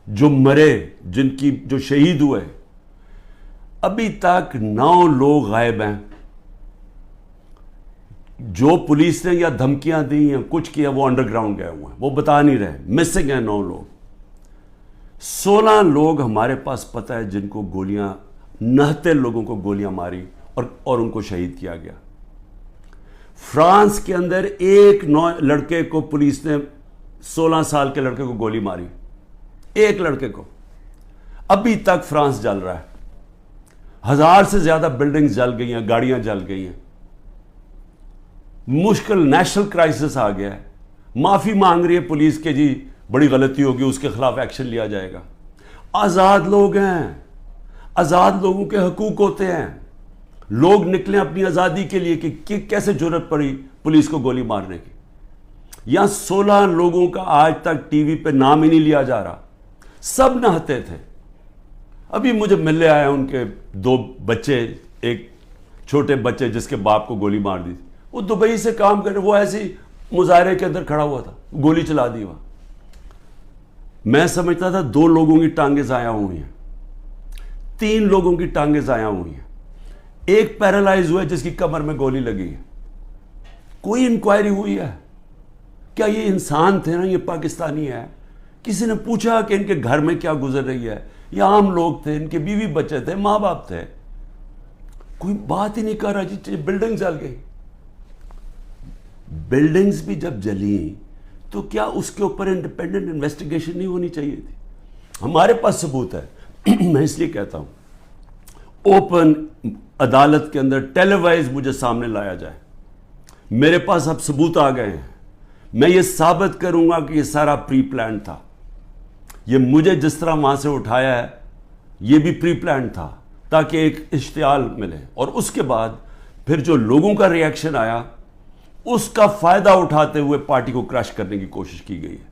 جو مرے، جو شہید ہوئے، ابھی تک 9 لوگ غائب ہیں. جو پولیس نے یا دھمکیاں دی ہیں کچھ کیا، وہ انڈر گراؤنڈ گئے ہوئے ہیں، وہ بتا نہیں رہے. مسنگ ہیں 9 لوگ. 16 لوگ ہمارے پاس پتہ ہے جن کو گولیاں، 69 لوگوں کو گولیاں ماری اور ان کو شہید کیا گیا. فرانس کے اندر ایک لڑکے کو پولیس نے 16 سال کے لڑکے کو گولی ماری، ایک لڑکے کو. ابھی تک فرانس جل رہا ہے. 1000 سے زیادہ بلڈنگز جل گئی ہیں، گاڑیاں جل گئی ہیں. مشکل نیشنل کرائسس آ گیا ہے. معافی مانگ رہی ہے پولیس کے، جی بڑی غلطی ہوگی، اس کے خلاف ایکشن لیا جائے گا. آزاد لوگ ہیں، آزاد لوگوں کے حقوق ہوتے ہیں. لوگ نکلیں اپنی آزادی کے لیے کہ کیسے جرأت پڑی پولیس کو گولی مارنے کی. یہاں 16 لوگوں کا آج تک ٹی وی پہ نام ہی نہیں لیا جا رہا. سب نہتے تھے. ابھی مجھے ملنے آئے ان کے 2 بچے، ایک چھوٹے بچے جس کے باپ کو گولی مار دی. وہ دبئی سے کام کر رہے، وہ ایسی مظاہرے کے اندر کھڑا ہوا تھا، گولی چلا دی وہاں. میں سمجھتا تھا 2 لوگوں کی ٹانگیں ضائع ہوئی ہیں، 3 لوگوں کی ٹانگیں ضائع ہوئی ہیں. ایک پیرالائز ہوا ہے جس کی کمر میں گولی لگی ہے. کوئی انکوائری ہوئی ہے؟ کیا یہ انسان تھے نا، یہ پاکستانی ہے؟ کسی نے پوچھا کہ ان کے گھر میں کیا گزر رہی ہے؟ یہ عام لوگ تھے، ان کے بیوی بچے تھے، ماں باپ تھے. کوئی بات ہی نہیں کر رہا. جی بلڈنگ جل گئی. بلڈنگز بھی جب جلیں تو کیا اس کے اوپر انڈیپینڈنٹ انویسٹیگیشن نہیں ہونی چاہیے تھی؟ ہمارے پاس ثبوت ہے. میں اس لیے کہتا ہوں اوپن عدالت کے اندر ٹیلی وائز مجھے سامنے لایا جائے. میرے پاس اب ثبوت آ گئے ہیں. میں یہ ثابت کروں گا کہ یہ سارا پری پلان تھا. یہ مجھے جس طرح وہاں سے اٹھایا ہے یہ بھی پری پلان تھا تاکہ ایک اشتعال ملے. اور اس کے بعد پھر جو لوگوں کا ری ایکشن آیا اس کا فائدہ اٹھاتے ہوئے پارٹی کو کرش کرنے کی کوشش کی گئی ہے.